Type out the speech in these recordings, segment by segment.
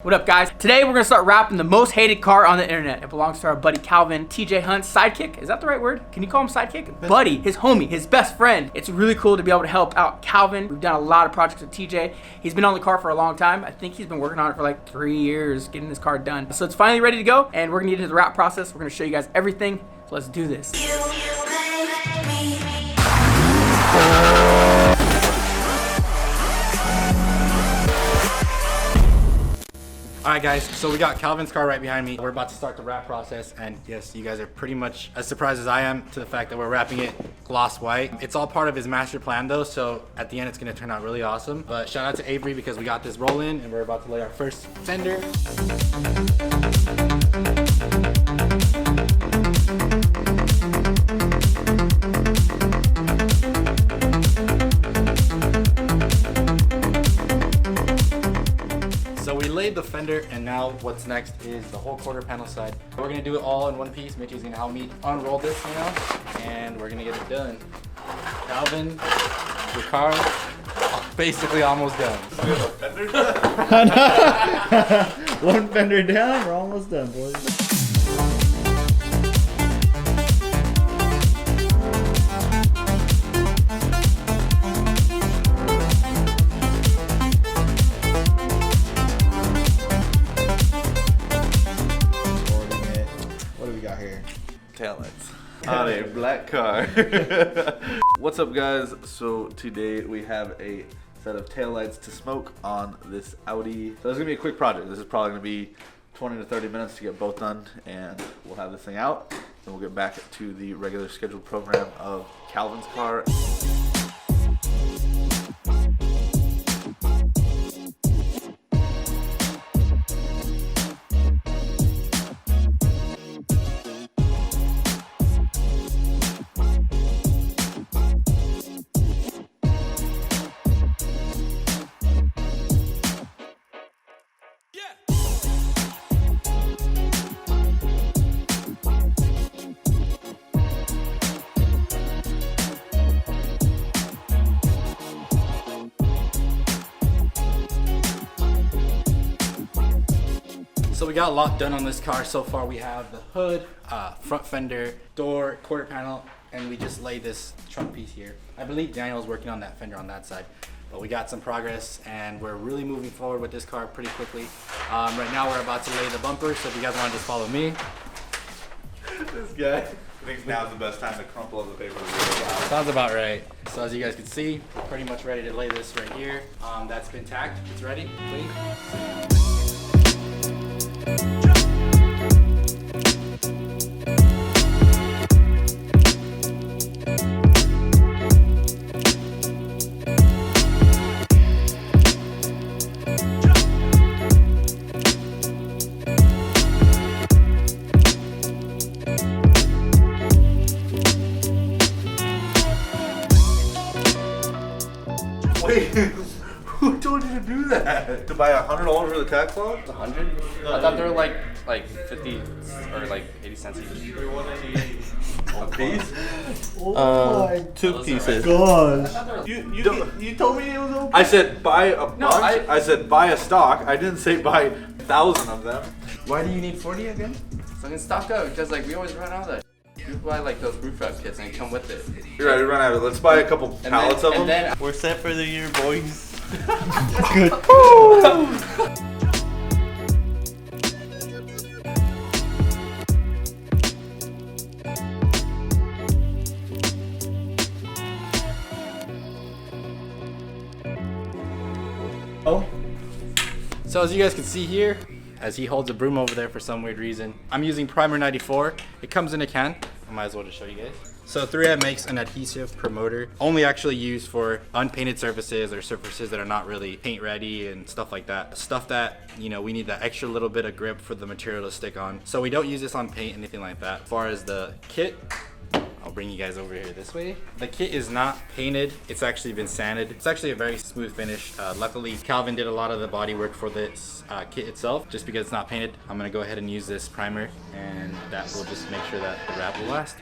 What up, guys? Today we're gonna start wrapping the most hated car on the internet. It belongs to our buddy Calvin, TJ Hunt's sidekick. Is that the right word? Can you call him sidekick? Buddy, his homie, his best friend. It's really cool to be able to help out Calvin. We've done a lot of projects with TJ. He's been on the car for a long time. I think he's been working on it for like 3 years, getting this car done. So it's finally ready to go, and we're gonna get into the wrap process. We're gonna show you guys everything. So let's do this. Alright guys, so we got Calvin's car right behind me. We're about to start the wrap process, and yes, you guys are pretty much as surprised as I am to the fact that we're wrapping it gloss white. It's all part of his master plan though, so at the end it's gonna turn out really awesome. But shout out to Avery because we got this rolling and we're about to lay our first fender. So we laid the fender, and now what's next is the whole quarter panel side. We're gonna do it all in one piece. Mitch is gonna help me unroll this now, and we're gonna get it done. Calvin, the car, basically almost done. We have a fender done? One fender down, we're almost done, boys. Taillights on a black car. What's up, guys? So today we have a set of taillights to smoke on this Audi. So this is gonna be a quick project. This is probably gonna be 20 to 30 minutes to get both done, and we'll have this thing out. Then we'll get back to the regular scheduled program of Calvin's car. So we got a lot done on this car so far. We have the hood, front fender, door, quarter panel, and we just laid this trunk piece here. I believe Daniel's working on that fender on that side, but we got some progress and we're really moving forward with this car pretty quickly. Right now we're about to lay the bumper, so if you guys want to just follow me. This guy thinks now's the best time to crumple up the paper. Sounds about right. So as you guys can see, we're pretty much ready to lay this right here. That's been tacked. It's ready, please. Wait, who told you to do that? To buy $100 for the tax law? 100? I thought they were like 50 or like 80 cents each. A piece? Oh my 2 pieces. gosh. You told me it was okay. I said buy a bunch. I said buy a stock. I didn't say buy 1,000 of them. Why do you need 40 again? So I can stock up because like we always run out of that. You buy like those roof wrap kits and they come with it. You're right, we run out of it. Let's buy a couple pallets of them. Then We're set for the year, boys. Good. Oh. So as you guys can see here, as he holds a broom over there for some weird reason, I'm using Primer 94. It comes in a can. I might as well just show you guys. So 3M makes an adhesive promoter, only actually used for unpainted surfaces or surfaces that are not really paint ready and stuff like that. Stuff that, you know, we need that extra little bit of grip for the material to stick on. So we don't use this on paint, anything like that. As far as the kit, I'll bring you guys over here this way. The kit is not painted, it's actually been sanded. It's actually a very smooth finish. Luckily, Calvin did a lot of the body work for this kit itself. Just because it's not painted, I'm gonna go ahead and use this primer, and that will just make sure that the wrap will last.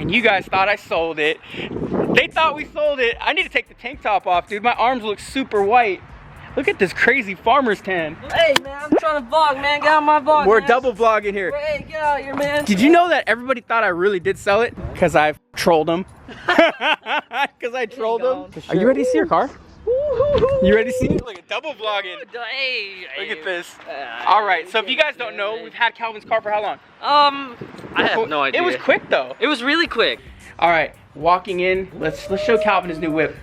and you guys thought I sold it. They thought we sold it. I need to take the tank top off, dude. My arms look super white. Look at this crazy farmer's tan. Hey man, I'm trying to vlog, man. Get out my vlog. We're man. double vlogging here. Hey, get out here, man. Did you know that everybody thought I really did sell it? Because I trolled them. Because I trolled them. Are you ready to see your car? You ready to see it? Look at double vlogging. Hey, Look at this. All right, so if you guys don't know, we've had Calvin's car for how long? I have no idea. It was quick though. It was really quick. All right, walking in, let's show Calvin his new whip.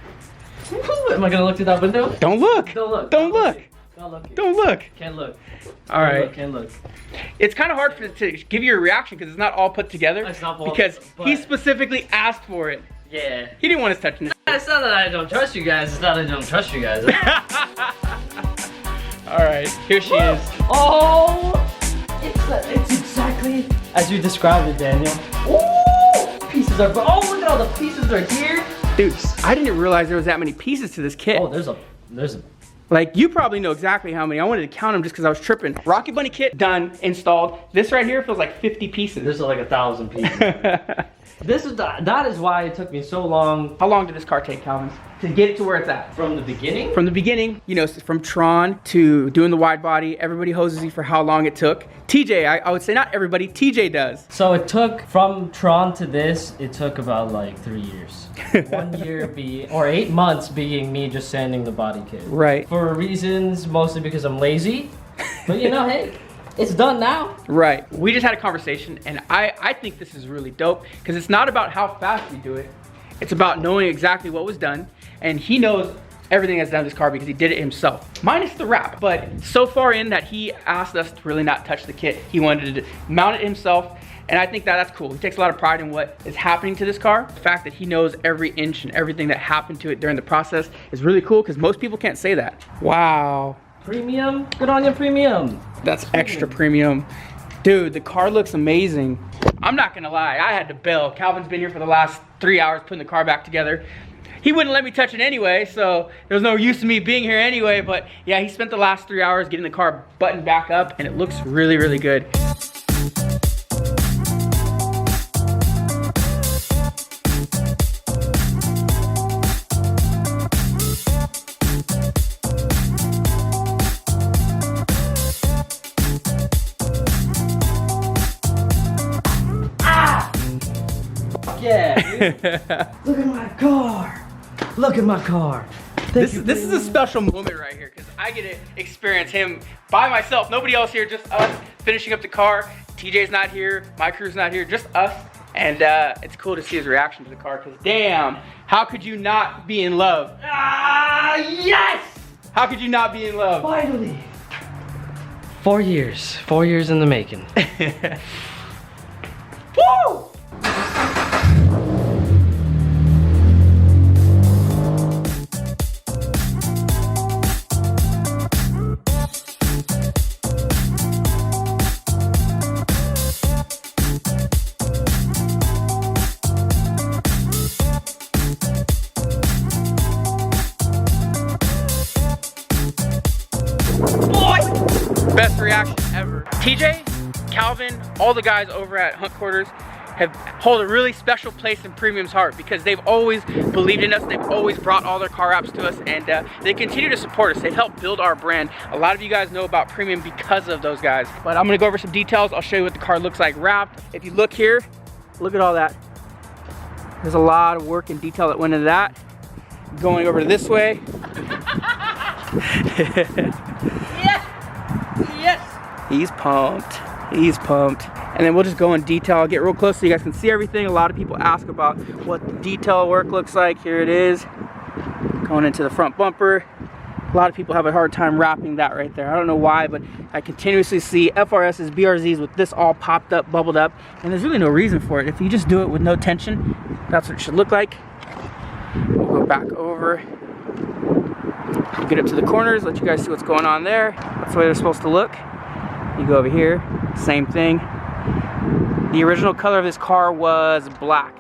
Am I gonna look through that window? Don't look. Don't look. Don't look. Don't look. Don't look. Can't look. All right. Can't look. It's kind of hard to give you a reaction because it's not all put together. It's not all, because but- he specifically asked for it. Yeah. He didn't want us touching it. It's not that I don't trust you guys. It's not that I don't trust you guys. All right, here she is. Oh, it's exactly as you described it, Daniel. Oh, pieces are. Oh, look at all the pieces are here. Dude, I didn't realize there was that many pieces to this kit. Oh, there's a. Like, you probably know exactly how many. I wanted to count them just because I was tripping. Rocket Bunny kit, done, installed. This right here feels like 50 pieces. There's like 1,000 pieces. That is why it took me so long. How long did this car take, Calvin, to get it to where it's at? From the beginning? From the beginning, you know, from Tron to doing the wide body, everybody hoses you for how long it took. TJ, I would say not everybody, TJ does. So it took, from Tron to this, it took about like 3 years. 1 year or 8 months being me just sanding the body kit. Right. For reasons, mostly because I'm lazy. But you know, hey, it's done now. Right. We just had a conversation, and I think this is really dope because it's not about how fast we do it. It's about knowing exactly what was done, and he knows everything that's done to this car because he did it himself, minus the wrap. But so far in that he asked us to really not touch the kit. He wanted to mount it himself, and I think that's cool. He takes a lot of pride in what is happening to this car. The fact that he knows every inch and everything that happened to it during the process is really cool because most people can't say that. Wow. Premium? Good on you, premium. That's extra premium. Dude, the car looks amazing. I'm not gonna lie, I had to bail. Calvin's been here for the last 3 hours putting the car back together. He wouldn't let me touch it anyway, so there was no use to me being here anyway, but yeah, he spent the last 3 hours getting the car buttoned back up, and it looks really, really good. Yeah, dude. Look at my car. Look at my car. This is a special moment right here because I get to experience him by myself. Nobody else here, just us finishing up the car. TJ's not here, my crew's not here, just us. And it's cool to see his reaction to the car because damn, how could you not be in love? Ah, yes! How could you not be in love? Finally. 4 years. 4 years in the making. Woo! Best reaction ever. TJ, Calvin, all the guys over at Hunt Quarters hold a really special place in Premium's heart because they've always believed in us. They've always brought all their car wraps to us, and they continue to support us. They've helped build our brand. A lot of you guys know about Premium because of those guys. But I'm gonna go over some details. I'll show you what the car looks like wrapped. If you look here, look at all that. There's a lot of work and detail that went into that. Going over this way. Yes! He's pumped. He's pumped. And then we'll just go in detail. I'll get real close so you guys can see everything. A lot of people ask about what the detail work looks like. Here it is. Going into the front bumper. A lot of people have a hard time wrapping that right there. I don't know why, but I continuously see FRS's, BRZs with this all popped up, bubbled up, and there's really no reason for it. If you just do it with no tension, that's what it should look like. We'll go back over. Get up to the corners, let you guys see what's going on there. That's the way they're supposed to look. You go over here, same thing. The original color of this car was black.